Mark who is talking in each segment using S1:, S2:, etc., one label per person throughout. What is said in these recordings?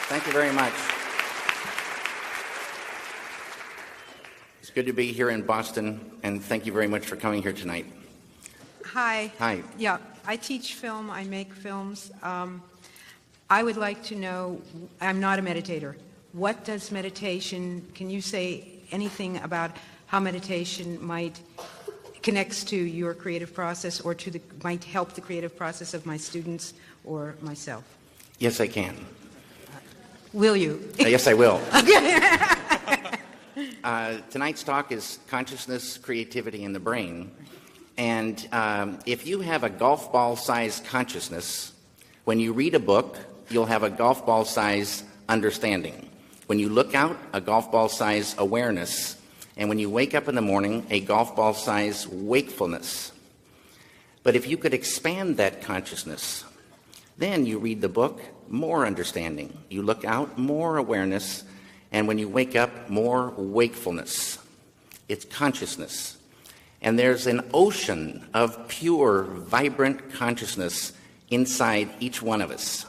S1: Thank you very much. It's good to be here in Boston, and thank you very much for coming here tonight.
S2: Hi.
S1: Hi.
S2: Yeah, I teach film. I make films. I would like to know, I'm not a meditator. What does meditation, can you say anything about how meditation connects to your creative process or might help the creative process of my students or myself?
S1: Yes, I can.
S2: Will you?
S1: Yes, I will. Tonight's talk is consciousness, creativity, and the brain. And if you have a golf ball-sized consciousness, when you read a book, you'll have a golf ball-sized understanding. When you look out, a golf ball-sized awareness. And when you wake up in the morning, a golf ball-sized wakefulness. But if you could expand that consciousness, then you read the book, more understanding. You look out, more awareness. And when you wake up, more wakefulness. It's consciousness. And there's an ocean of pure, vibrant consciousness inside each one of us.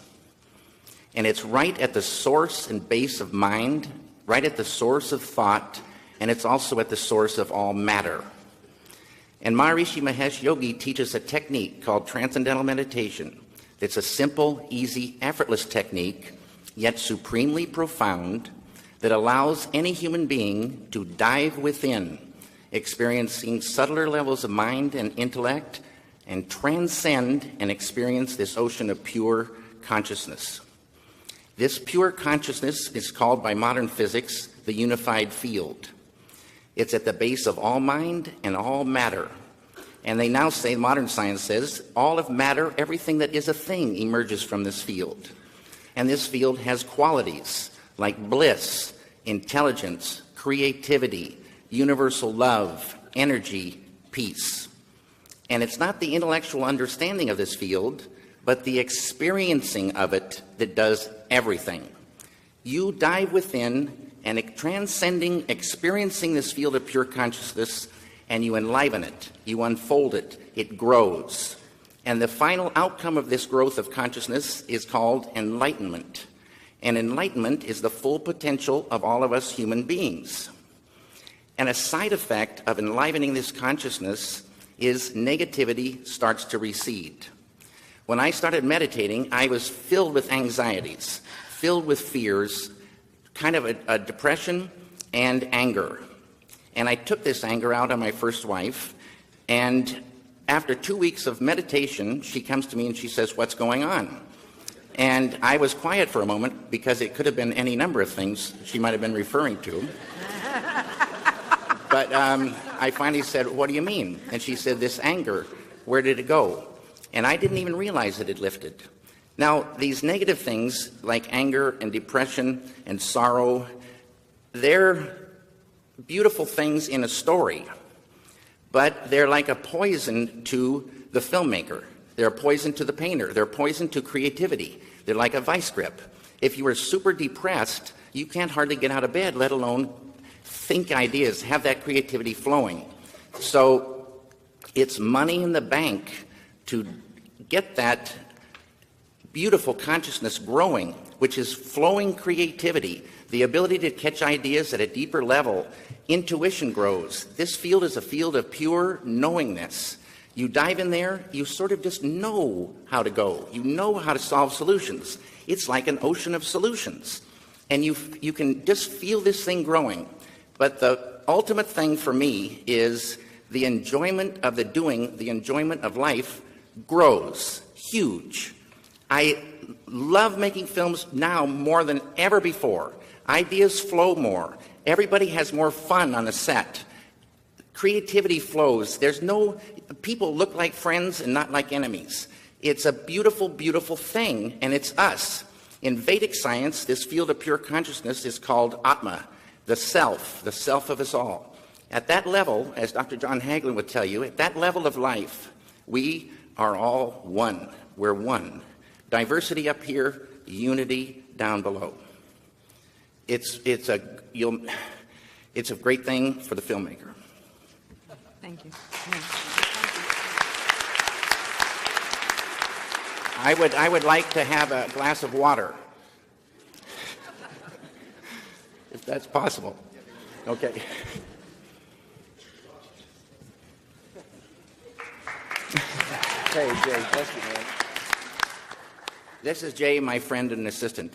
S1: And it's right at the source and base of mind, right at the source of thought, and it's also at the source of all matter. And Maharishi Mahesh Yogi teaches a technique called Transcendental meditation. It's a simple, easy, effortless technique, yet supremely profound, that allows any human being to dive within, experiencing subtler levels of mind and intellect, and transcend and experience this ocean of pure consciousness. This pure consciousness is called by modern physics the unified field. It's at the base of all mind and all matter. And they now say, modern science says, all of matter, everything that is a thing, emerges from this field. And this field has qualities like bliss, intelligence, creativity, universal love, energy, peace. And it's not the intellectual understanding of this field, but the experiencing of it that does everything. You dive within and transcending, experiencing this field of pure consciousness, and you enliven it, you unfold it, it grows. And the final outcome of this growth of consciousness is called enlightenment. And enlightenment is the full potential of all of us human beings. And a side effect of enlivening this consciousness is negativity starts to recede. When I started meditating, I was filled with anxieties, filled with fears, kind of a depression and anger. And I took this anger out on my first wife, and after 2 weeks of meditation, she comes to me and she says, "What's going on?" And I was quiet for a moment because it could have been any number of things she might have been referring to. But I finally said, "What do you mean?" And she said, "This anger, where did it go?" And I didn't even realize it had lifted. Now, these negative things like anger and depression and sorrow, they're beautiful things in a story, but they're like a poison to the filmmaker. They're a poison to the painter. They're a poison to creativity. They're like a vice grip. If you are super depressed, you can't hardly get out of bed, let alone think ideas, have that creativity flowing. So it's money in the bank to get that beautiful consciousness growing, which is flowing creativity, the ability to catch ideas at a deeper level. Intuition grows. This field is a field of pure knowingness. You dive in there, you sort of just know how to go. You know how to solve solutions. It's like an ocean of solutions. And you can just feel this thing growing. But the ultimate thing for me is the enjoyment of the doing, the enjoyment of life grows huge. I love making films now more than ever before. Ideas flow more. Everybody has more fun on a set. Creativity flows. People look like friends and not like enemies. It's a beautiful, beautiful thing, and it's us. In Vedic science, this field of pure consciousness is called Atma, the self of us all. At that level, as Dr. John Hagelin would tell you, at that level of life, we are all one. We're one. Diversity up here, unity down below. It's a great thing for the filmmaker.
S2: Thank you.
S1: I would like to have a glass of water. if that's possible. Okay. Hey, Jay, bless you, man. This is Jay, my friend and assistant.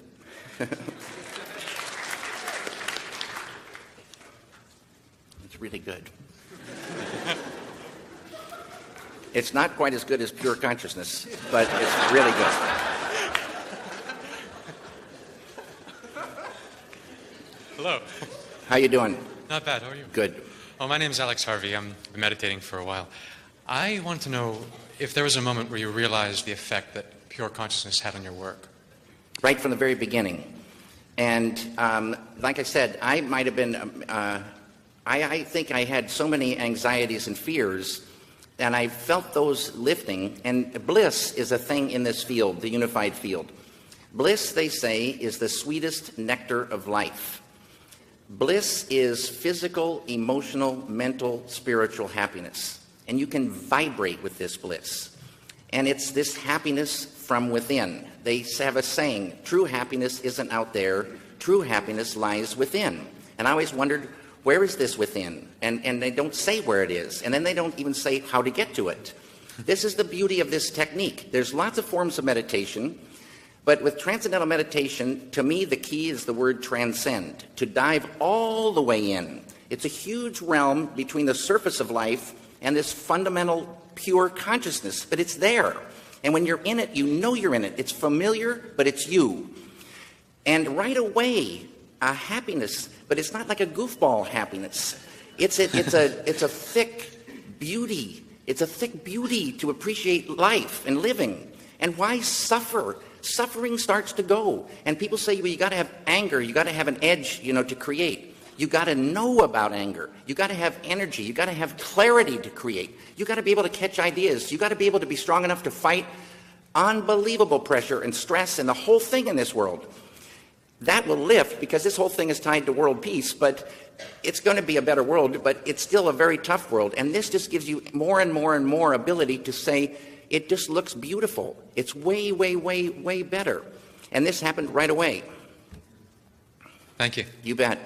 S1: It's really good. It's not quite as good as pure consciousness, but it's really good.
S3: Hello.
S1: How you doing?
S3: Not bad. How are you?
S1: Good.
S3: Oh, my name's Alex Harvey. I've been meditating for a while. I want to know if there was a moment where you realized the effect that pure consciousness had on your work.
S1: Right from the very beginning. And like I said, I might have been, I think I had so many anxieties and fears, and I felt those lifting. And bliss is a thing in this field, the unified field. Bliss, they say, is the sweetest nectar of life. Bliss is physical, emotional, mental, spiritual happiness. And you can vibrate with this bliss. And it's this happiness from within. They have a saying, true happiness isn't out there, true happiness lies within. And I always wondered, where is this within? And they don't say where it is. And then they don't even say how to get to it. This is the beauty of this technique. There's lots of forms of meditation. But with transcendental meditation, to me, the key is the word transcend, to dive all the way in. It's a huge realm between the surface of life and this fundamental pure consciousness, but it's there. And when you're in it, you know you're in it. It's familiar, but it's you. And right away, a happiness, but it's not like a goofball happiness. It's a thick beauty. It's a thick beauty to appreciate life and living. And why suffer? Suffering starts to go. And people say, well, you got to have anger. You got to have an edge, to create. You got to know about anger. You got to have energy. You got to have clarity to create. You got to be able to catch ideas. You got to be able to be strong enough to fight unbelievable pressure and stress and the whole thing in this world. That will lift, because this whole thing is tied to world peace, but it's going to be a better world, but it's still a very tough world. And this just gives you more and more and more ability to say, it just looks beautiful. It's way, way, way, way better. And this happened right away.
S3: Thank you.
S1: You bet.